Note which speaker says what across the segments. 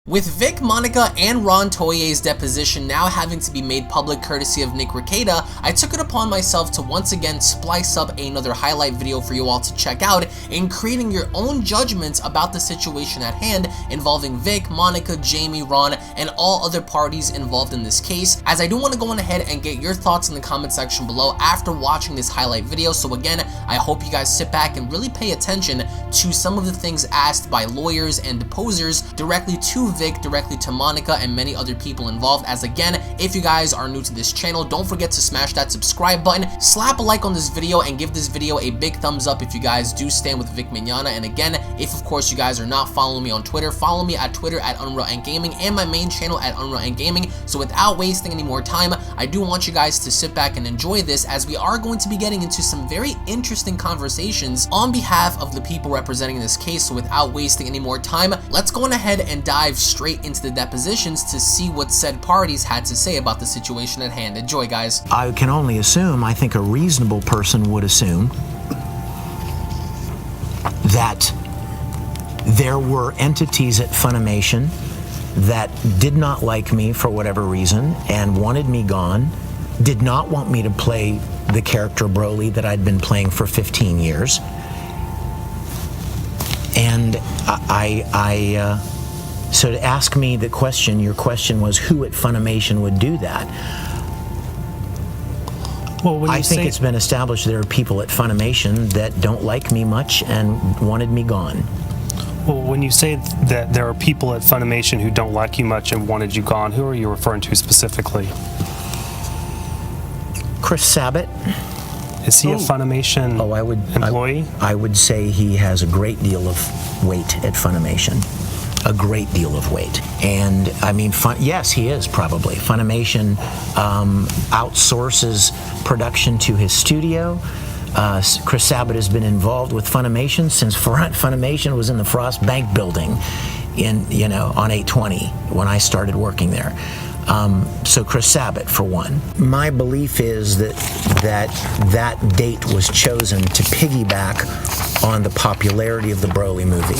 Speaker 1: With Vic, Monica, and Ron Toye's deposition now having to be made public courtesy of Nick Rekieta, I took it upon myself to once again splice up another highlight video for you all to check out in creating your own judgments about the situation at hand involving Vic, Monica, Jamie, Ron, and all other parties involved in this case, as I do want to go on ahead and get your thoughts in the comment section below after watching this highlight video. So again, I hope you guys sit back and really pay attention to some of the things asked by lawyers and deposers directly to Vic, directly to Monica, and many other people involved. As again, if you guys are new to this channel, don't forget to smash that subscribe button, slap a like on this video, and give this video a big thumbs up if you guys do stand with Vic Mignogna. And again, if of course you guys are not following me on Twitter, follow me at Twitter at UnrealNetwork and my main channel at UnrealNetwork. So without wasting any more time, I do want you guys to sit back and enjoy this, as we are going to be getting into some very interesting conversations on behalf of the people representing this case. So without wasting any more time, let's go on ahead and dive straight into the depositions to see what said parties had to say about the situation at hand. Enjoy, guys.
Speaker 2: I can only assume, I think a reasonable person would assume, that there were entities at Funimation that did not like me for whatever reason and wanted me gone, did not want me to play the character Broly that I'd been playing for 15 years. And so to ask me the question, your question was who at Funimation would do that? Well, when I think it's been established there are people at Funimation that don't like me much and wanted me gone.
Speaker 3: Well, when you say that there are people at Funimation who don't like you much and wanted you gone, who are you referring to specifically?
Speaker 2: Chris Sabat.
Speaker 3: Is he a Funimation employee?
Speaker 2: I would say he has a great deal of weight at Funimation. A great deal of weight. And I mean, yes, he is probably. Funimation outsources production to his studio. Chris Sabat has been involved with Funimation since Funimation was in the Frost Bank building on 820 when I started working there. So Chris Sabat, for one. My belief is that date was chosen to piggyback on the popularity of the Broly movie.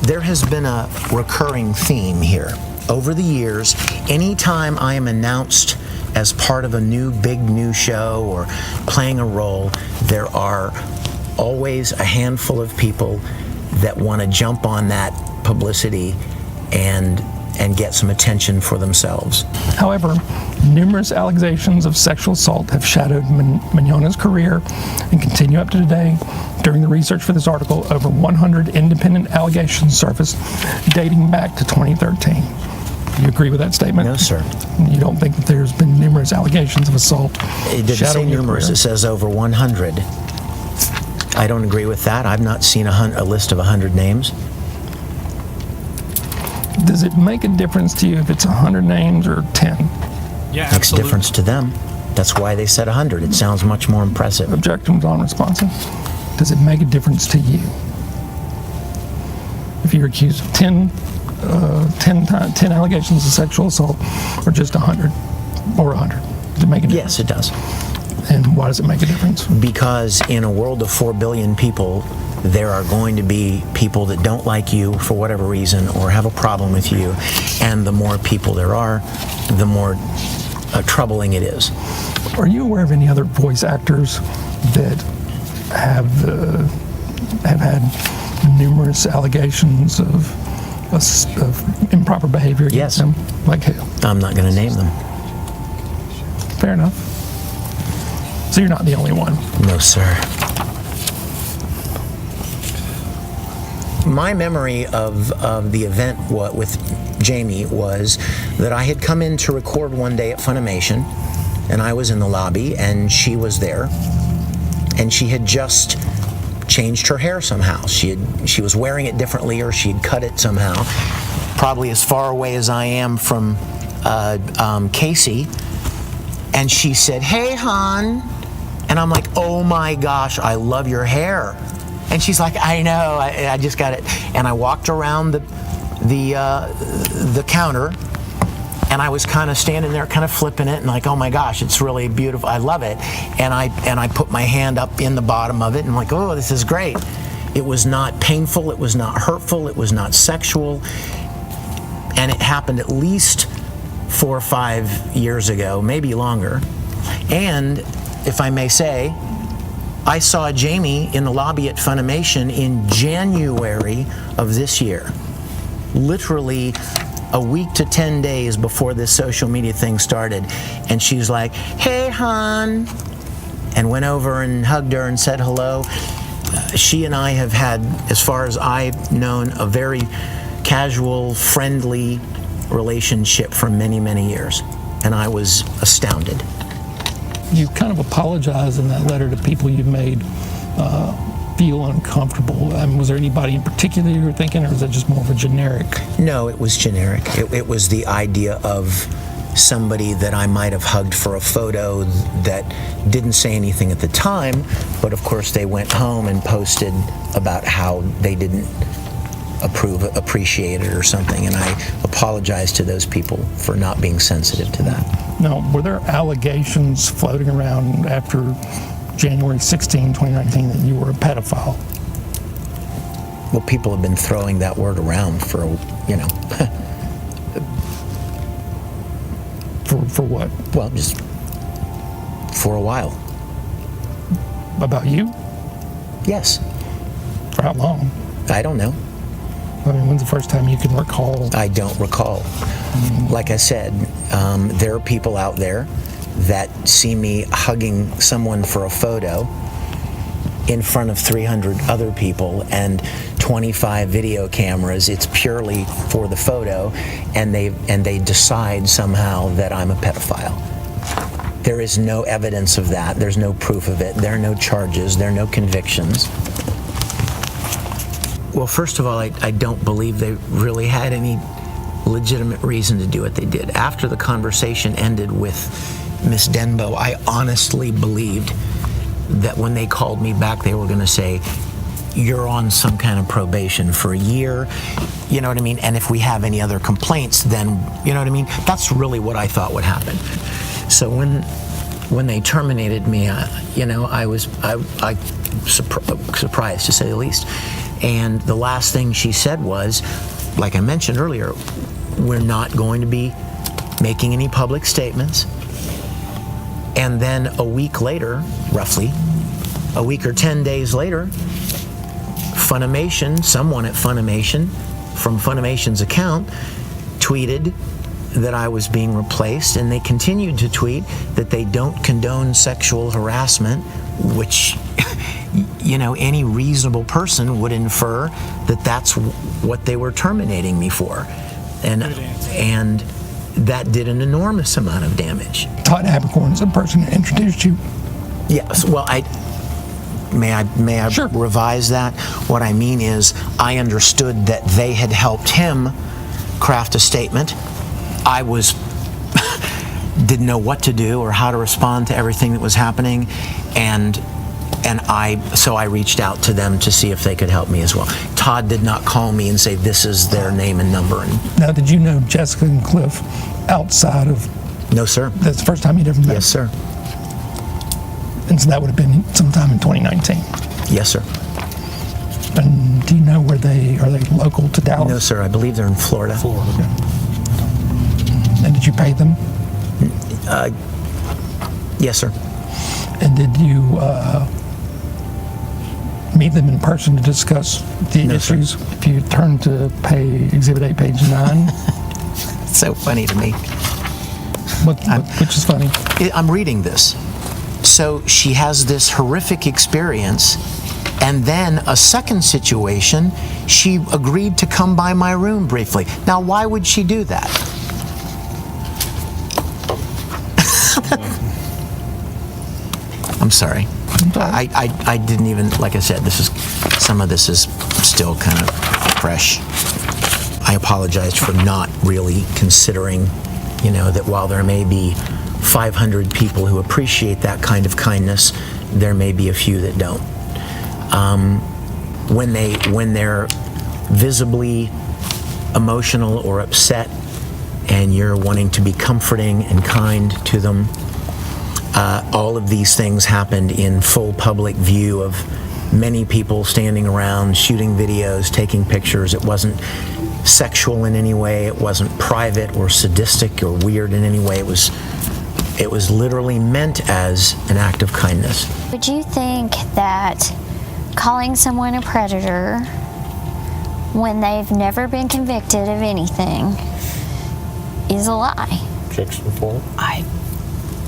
Speaker 2: There has been a recurring theme here. Over the years, anytime I am announced as part of a big new show or playing a role, there are always a handful of people that want to jump on that publicity and get some attention for themselves.
Speaker 4: However, numerous allegations of sexual assault have shadowed Mignogna's career and continue up to today. During the research for this article, over 100 independent allegations surfaced dating back to 2013. Do you agree with that statement?
Speaker 2: No, sir.
Speaker 4: You don't think that there's been numerous allegations of assault?
Speaker 2: It didn't say numerous, it says over 100. I don't agree with that. I've not seen a list of 100 names.
Speaker 4: Does it make a difference to you if it's 100 names or 10?
Speaker 2: Yeah, it makes a difference to them. That's why they said 100. It sounds much more impressive.
Speaker 4: Objections non-responsive. Does it make a difference to you if you're accused of 10 allegations of sexual assault or just 100 or 100? Does it make a difference?
Speaker 2: Yes, it does.
Speaker 4: And why does it make a difference?
Speaker 2: Because in a world of 4 billion people, there are going to be people that don't like you for whatever reason or have a problem with you, and the more people there are, the more troubling it is.
Speaker 4: Are you aware of any other voice actors that have had numerous allegations of improper behavior against them? Like who?
Speaker 2: I'm not going to name them.
Speaker 4: Fair enough. So you're not the only one?
Speaker 2: No, sir. My memory of the event with Jamie was that I had come in to record one day at Funimation, and I was in the lobby, and she was there, and she had just changed her hair somehow. She was wearing it differently, or she had cut it somehow, probably as far away as I am from Casey, and she said, "Hey, hon," and I'm like, "Oh my gosh, I love your hair." And she's like, "I know, I just got it." And I walked around the counter, and I was kind of standing there, kind of flipping it, and like, "Oh my gosh, it's really beautiful. I love it." And I put my hand up in the bottom of it, and I'm like, "Oh, this is great." It was not painful, it was not hurtful, it was not sexual, and it happened at least 4 or 5 years ago, maybe longer. And if I may say, I saw Jamie in the lobby at Funimation in January of this year, literally a week to 10 days before this social media thing started, and she's like, "Hey, hon," and went over and hugged her and said hello. She and I have had, as far as I've known, a very casual, friendly relationship for many, many years, and I was astounded.
Speaker 4: You kind of apologize in that letter to people you've made feel uncomfortable. Was there anybody in particular you were thinking, or was that just more of a generic?
Speaker 2: No, it was generic. It was the idea of somebody that I might have hugged for a photo that didn't say anything at the time, but of course they went home and posted about how they didn't appreciate it or something, and I apologize to those people for not being sensitive to that.
Speaker 4: Now, were there allegations floating around after January 16, 2019 that you were a pedophile?
Speaker 2: Well, people have been throwing that word around for,
Speaker 4: For what?
Speaker 2: well, just for a while.
Speaker 4: About you?
Speaker 2: Yes.
Speaker 4: For how long?
Speaker 2: I don't know.
Speaker 4: I mean, when's the first time you can recall?
Speaker 2: I don't recall. Like I said, there are people out there that see me hugging someone for a photo in front of 300 other people and 25 video cameras. It's purely for the photo, and they decide somehow that I'm a pedophile. There is no evidence of that. There's no proof of it. There are no charges. There are no convictions. Well, first of all, I don't believe they really had any legitimate reason to do what they did. After the conversation ended with Miss Denbo, I honestly believed that when they called me back, they were going to say, "You're on some kind of probation for a year," you know what I mean? And if we have any other complaints, then, you know what I mean? That's really what I thought would happen. So when they terminated me, I was surprised, to say the least. And the last thing she said was, like I mentioned earlier, we're not going to be making any public statements. And then a week later, roughly, a week or 10 days later, Funimation, someone at Funimation, from Funimation's account, tweeted that I was being replaced, and they continued to tweet that they don't condone sexual harassment, which any reasonable person would infer that that's what they were terminating me for. And that did an enormous amount of damage.
Speaker 4: Todd Abercorn is the person that introduced you.
Speaker 2: Yes, well, may I
Speaker 4: Sure.
Speaker 2: revise that? What I mean is, I understood that they had helped him craft a statement. I didn't know what to do or how to respond to everything that was happening, so I reached out to them to see if they could help me as well. Todd did not call me and say this is their name and number.
Speaker 4: Now, did you know Jessica and Cliff outside of?
Speaker 2: No, sir.
Speaker 4: That's the first time you'd ever met?
Speaker 2: Yes, sir.
Speaker 4: And so that would have been sometime in 2019.
Speaker 2: Yes, sir.
Speaker 4: And do you know are they local to Dallas?
Speaker 2: No, sir. I believe they're in Florida.
Speaker 4: Okay. And did you pay them?
Speaker 2: Yes, sir.
Speaker 4: And did you meet them in person to discuss the
Speaker 2: No, sir.
Speaker 4: issues? If you turn to Exhibit 8, page 9.
Speaker 2: It's so funny to me.
Speaker 4: Which is funny.
Speaker 2: I'm reading this. So she has this horrific experience, and then a second situation, she agreed to come by my room briefly. Now, why would she do that? I'm sorry. I didn't even, like I said, some of this is still kind of fresh. I apologize for not really considering, that while there may be 500 people who appreciate that kind of kindness, there may be a few that don't. When they're visibly emotional or upset, and you're wanting to be comforting and kind to them, all of these things happened in full public view of many people standing around shooting videos, taking pictures. It wasn't sexual in any way. It wasn't private or sadistic or weird in any way. It was literally meant as an act of kindness.
Speaker 5: Would you think that calling someone a predator when they've never been convicted of anything is a lie?
Speaker 3: Objection 4.
Speaker 6: I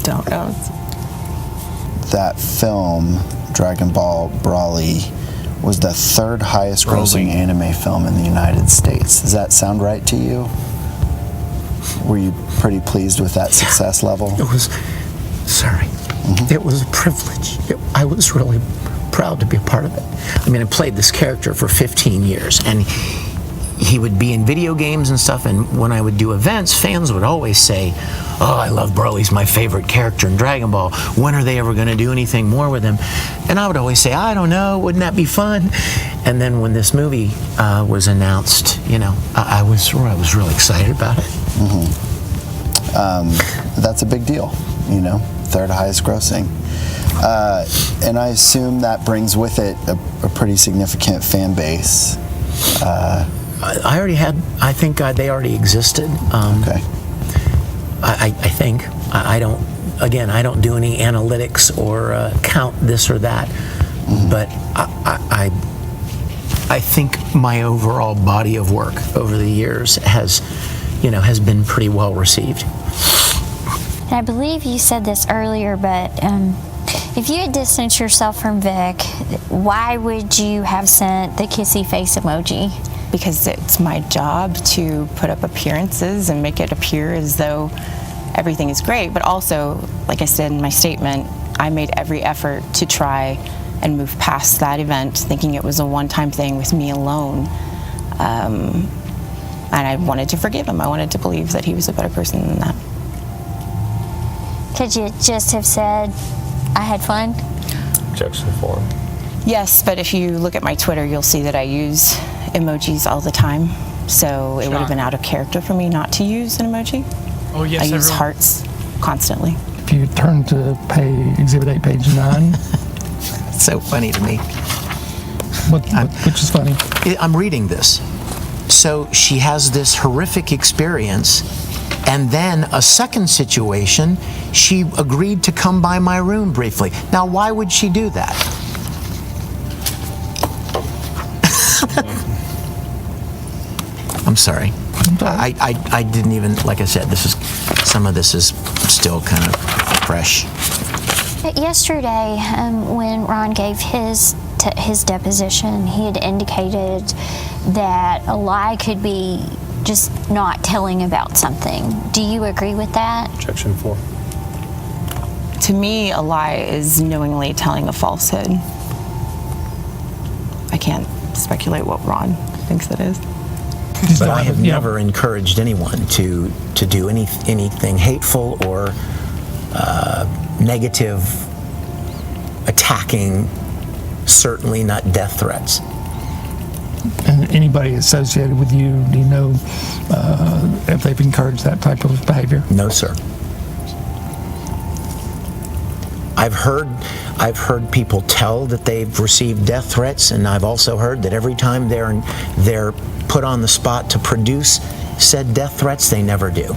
Speaker 6: don't know.
Speaker 7: That film, Dragon Ball Broly, was the third highest grossing anime film in the United States. Does that sound right to you? Were you pretty pleased with that success level?
Speaker 2: It was, it was a privilege. I was really proud to be a part of it. I mean, I played this character for 15 years, and he would be in video games and stuff, and when I would do events, fans would always say, "Oh, I love Broly, he's my favorite character in Dragon Ball. When are they ever going to do anything more with him?" And I would always say, "I don't know, wouldn't that be fun?" And then when this movie was announced, you know, I was really excited about it.
Speaker 7: That's a big deal, you know, third highest grossing. And I assume that brings with it a pretty significant fan base.
Speaker 2: I already had, I think they already existed.
Speaker 7: Okay.
Speaker 2: I think. I don't do any analytics or count this or that, but I think my overall body of work over the years has been pretty well received.
Speaker 5: And I believe you said this earlier, but if you had distanced yourself from Vic, why would you have sent the kissy face emoji?
Speaker 6: Because it's my job to put up appearances and make it appear as though everything is great, but also, like I said in my statement, I made every effort to try and move past that event, thinking it was a one-time thing with me alone. And I wanted to forgive him. I wanted to believe that he was a better person than that.
Speaker 5: Could you just have said, "I had fun"?
Speaker 3: Objection 4.
Speaker 6: Yes, but if you look at my Twitter, you'll see that I use emojis all the time. So it would have been out of character for me not to use an emoji.
Speaker 8: Oh, yes,
Speaker 6: I use
Speaker 8: everyone.
Speaker 6: hearts constantly.
Speaker 4: If you turn to Exhibit 8, page 9,
Speaker 2: It's so funny to me.
Speaker 4: which is funny.
Speaker 2: I'm reading this. So she has this horrific experience, and then a second situation, she agreed to come by my room briefly. Now, why would she do that? I'm sorry. I didn't even, like I said, some of this is still kind of fresh.
Speaker 5: Yesterday, when Ron gave his deposition, he had indicated that a lie could be just not telling about something. Do you agree with that?
Speaker 3: Objection 4.
Speaker 6: To me, a lie is knowingly telling a falsehood. I can't speculate what Ron thinks it is.
Speaker 2: But I have never encouraged anyone to do anything hateful or negative, attacking, certainly not death threats.
Speaker 4: And anybody associated with you, do you know if they've encouraged that type of behavior?
Speaker 2: No, sir. I've heard people tell that they've received death threats, and I've also heard that every time they're put on the spot to produce said death threats, they never do.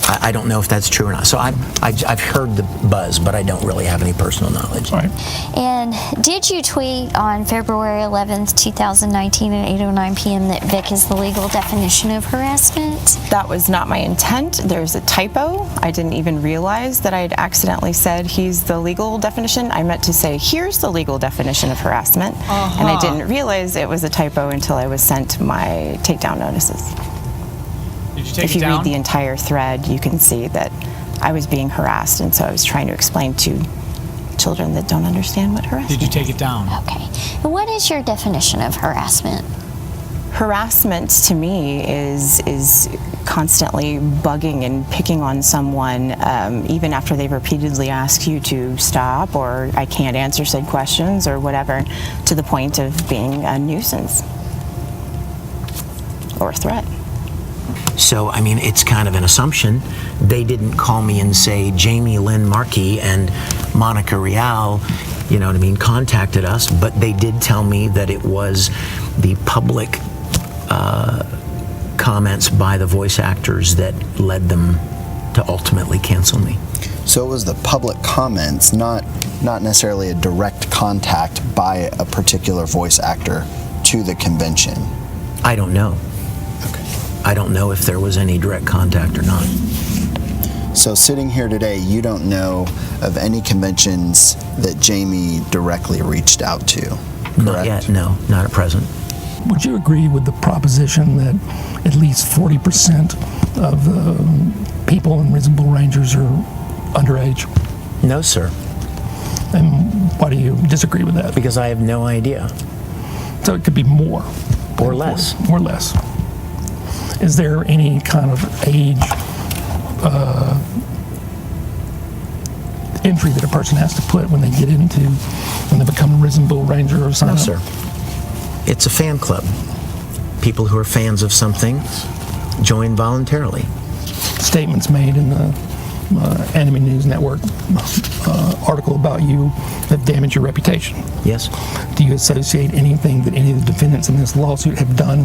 Speaker 2: I don't know if that's true or not. So I've heard the buzz, but I don't really have any personal knowledge.
Speaker 4: Right.
Speaker 5: And did you tweet on February 11th, 2019 at 8:09 p.m. that Vic is the legal definition of harassment?
Speaker 6: That was not my intent. There's a typo. I didn't even realize that I had accidentally said he's the legal definition. I meant to say, here's the legal definition of harassment. And I didn't realize it was a typo until I was sent my takedown notices.
Speaker 8: Did you take
Speaker 6: If
Speaker 8: it
Speaker 6: you
Speaker 8: down?
Speaker 6: read the entire thread, you can see that I was being harassed, and so I was trying to explain to children that don't understand what harassment
Speaker 8: Did you take
Speaker 6: is.
Speaker 8: it down?
Speaker 5: Okay. And what is your definition of harassment?
Speaker 6: Harassment to me is constantly bugging and picking on someone, even after they've repeatedly asked you to stop, or I can't answer said questions, or whatever, to the point of being a nuisance or a threat.
Speaker 2: So, I mean, it's kind of an assumption. They didn't call me and say, Jamie Lynn Markey and Monica Rial you know what I mean, contacted us, but they did tell me that it was the public comments by the voice actors that led them to ultimately cancel me.
Speaker 7: So it was the public comments, not necessarily a direct contact by a particular voice actor to the convention.
Speaker 2: I don't know.
Speaker 7: Okay.
Speaker 2: I don't know if there was any direct contact or not.
Speaker 7: So sitting here today, you don't know of any conventions that Jamie directly reached out to, correct?
Speaker 2: Not yet, no, not at present.
Speaker 4: Would you agree with the proposition that at least 40% of the people in Reasonable Rangers are underage?
Speaker 2: No, sir,
Speaker 4: And why do you disagree with that?
Speaker 2: because I have no idea.
Speaker 4: So it could be more.
Speaker 2: Or less.
Speaker 4: Or less. Is there any kind of age entry that a person has to put when they get into, when they become a Reasonable Ranger or sign
Speaker 2: No,
Speaker 4: up?
Speaker 2: sir. It's a fan club. People who are fans of something join voluntarily.
Speaker 4: Statements made in the Anime News Network article about you that damage your reputation.
Speaker 2: Yes?
Speaker 4: Do you associate anything that any of the defendants in this lawsuit have done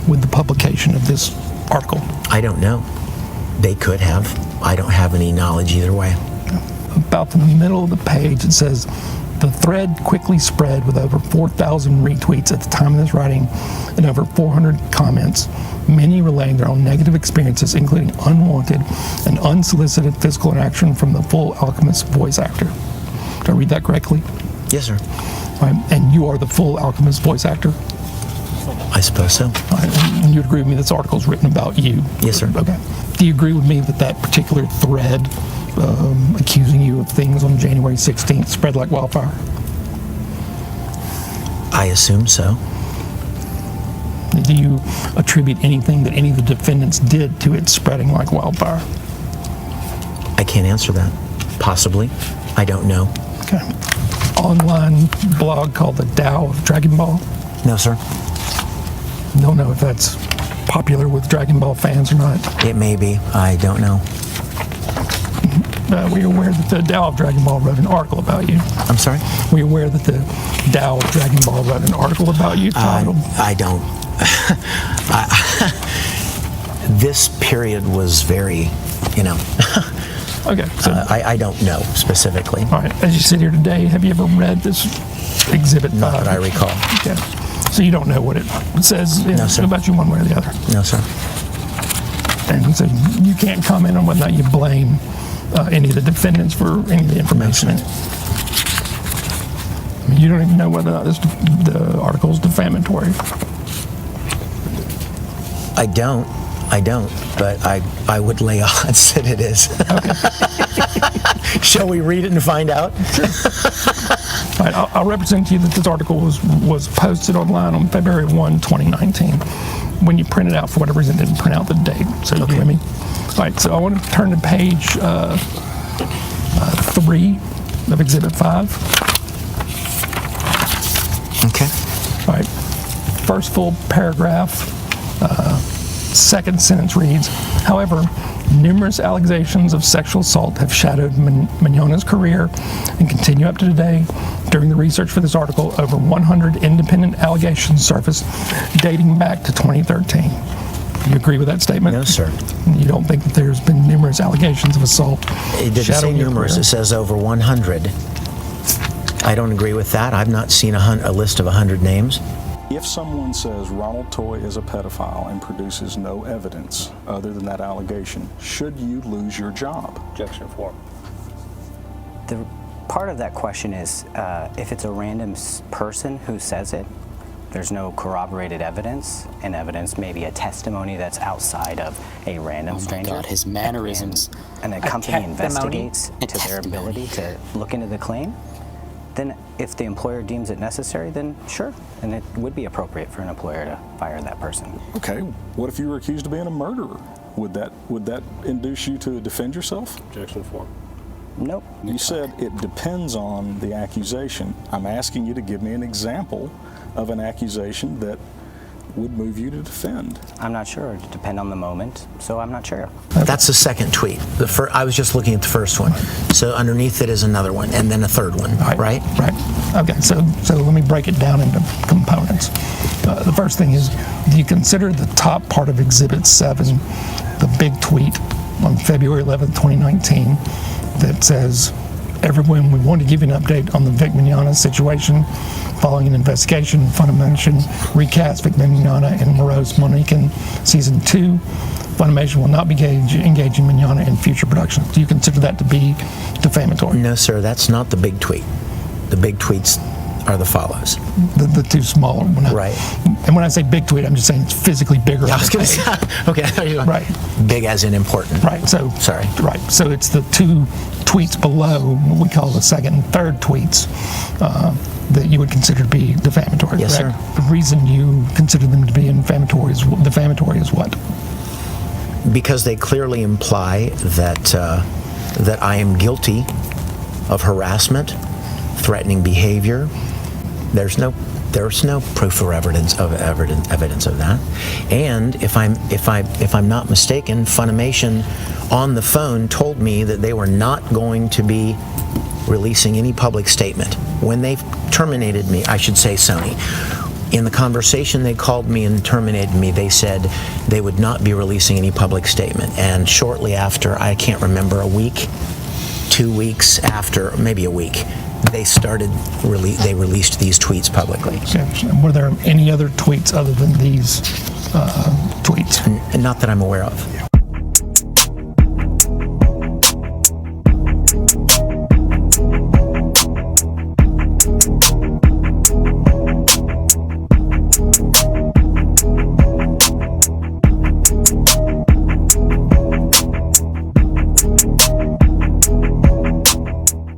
Speaker 4: with the publication of this article?
Speaker 2: I don't know. They could have. I don't have any knowledge either way.
Speaker 4: About the middle of the page, it says, the thread quickly spread with over 4,000 retweets at the time of this writing and over 400 comments, many relaying their own negative experiences, including unwanted and unsolicited physical interaction from the Full Alchemist voice actor. Did I read that correctly?
Speaker 2: Yes, sir.
Speaker 4: All right, and you are the Full Alchemist voice actor?
Speaker 2: I suppose so.
Speaker 4: All right, and you would agree with me this article is written about you?
Speaker 2: Yes, sir.
Speaker 4: Okay. Do you agree with me that that particular thread accusing you of things on January 16th spread like wildfire?
Speaker 2: I assume so.
Speaker 4: Do you attribute anything that any of the defendants did to it spreading like wildfire?
Speaker 2: I can't answer that. Possibly. I don't know.
Speaker 4: Okay. Online blog called the Tao of Dragon Ball.
Speaker 2: No, sir.
Speaker 4: Don't know if that's popular with Dragon Ball fans or not.
Speaker 2: It may be. I don't know.
Speaker 4: Were you aware that the Tao of Dragon Ball wrote an article about you?
Speaker 2: I'm sorry?
Speaker 4: Were you aware that the Tao of Dragon Ball wrote an article about you titled?
Speaker 2: I don't. This period was very,
Speaker 4: Okay. So,
Speaker 2: I don't know specifically.
Speaker 4: all right. As you sit here today, have you ever read this Exhibit 5?
Speaker 2: Not that I recall.
Speaker 4: Okay. So you don't know what it says
Speaker 2: No, sir.
Speaker 4: about you one way or the other.
Speaker 2: No, sir.
Speaker 4: And so you can't comment on whether or not you blame any of the defendants for any of the information in it. I mean, you don't even know whether or not the article is defamatory.
Speaker 2: I don't, but I would lay odds that it is. Shall we read it and find out?
Speaker 4: All right, I'll represent to you that this article was posted online on February 1, 2019. When you print it out, for whatever reason, it didn't print out the date. So you hear me? All right, so I want to turn to page 3 of Exhibit 5.
Speaker 2: Okay.
Speaker 4: All right, first full paragraph, second sentence reads, however, numerous allegations of sexual assault have shadowed Mignogna's career and continue up to today. During the research for this article, over 100 independent allegations surfaced dating back to 2013. You agree with that statement?
Speaker 2: No, sir.
Speaker 4: You don't think that there's been numerous allegations of assault?
Speaker 2: It didn't say
Speaker 4: shadowing your
Speaker 2: numerous.
Speaker 4: career?
Speaker 2: It says over 100. I don't agree with that. I've not seen a list of 100 names.
Speaker 9: If someone says Ronald Toye is a pedophile and produces no evidence other than that allegation, should you lose your job?
Speaker 8: Objection form.
Speaker 10: The part of that question is if it's a random person who says it, there's no corroborated evidence, and evidence may be a testimony that's outside of a random stranger.
Speaker 11: Oh my God, his mannerisms.
Speaker 10: And a company investigates to their ability to look into the claim, then if the employer deems it necessary, then sure, and it would be appropriate for an employer to fire that person.
Speaker 9: Okay, what if you were accused of being a murderer? Would that induce you to defend yourself?
Speaker 8: Objection form.
Speaker 10: Nope.
Speaker 9: You said it depends on the accusation. I'm asking you to give me an example of an accusation that would move you to defend.
Speaker 10: I'm not sure. It would depend on the moment, so I'm not sure.
Speaker 2: That's the second tweet. I was just looking at the first one. So underneath it is another one, and then a third one, right?
Speaker 4: Right. Okay, so let me break it down into components. The first thing is, do you consider the top part of Exhibit 7, the big tweet on February 11th, 2019, that says, everyone, we want to give you an update on the Vic Mignogna situation. Following an investigation, Funimation recast Vic Mignogna and Moreau's Monique in Season 2. Funimation will not be engaging Mignogna in future productions. Do you consider that to be defamatory?
Speaker 2: No, sir, that's not the big tweet. The big tweets are the follows.
Speaker 4: The two smaller ones.
Speaker 2: Right.
Speaker 4: And when I say big tweet, I'm just saying it's physically bigger.
Speaker 2: I was going to say, okay, I thought you were
Speaker 4: right.
Speaker 2: Big as in important.
Speaker 4: Right, so.
Speaker 2: Sorry.
Speaker 4: Right, so it's the two tweets below, what we call the second and third tweets, that you would consider to be defamatory,
Speaker 2: yes,
Speaker 4: correct?
Speaker 2: Sir.
Speaker 4: The reason you consider them to be defamatory is what?
Speaker 2: Because they clearly imply that I am guilty of harassment, threatening behavior. There's no proof or evidence of that. And if I'm not mistaken, Funimation on the phone told me that they were not going to be releasing any public statement. When they terminated me, I should say Sony, in the conversation they called me and terminated me, they said they would not be releasing any public statement. And shortly after, I can't remember, a week, 2 weeks after, maybe a week, they released these tweets publicly.
Speaker 4: Okay. Were there any other tweets other than these tweets?
Speaker 2: Not that I'm aware of.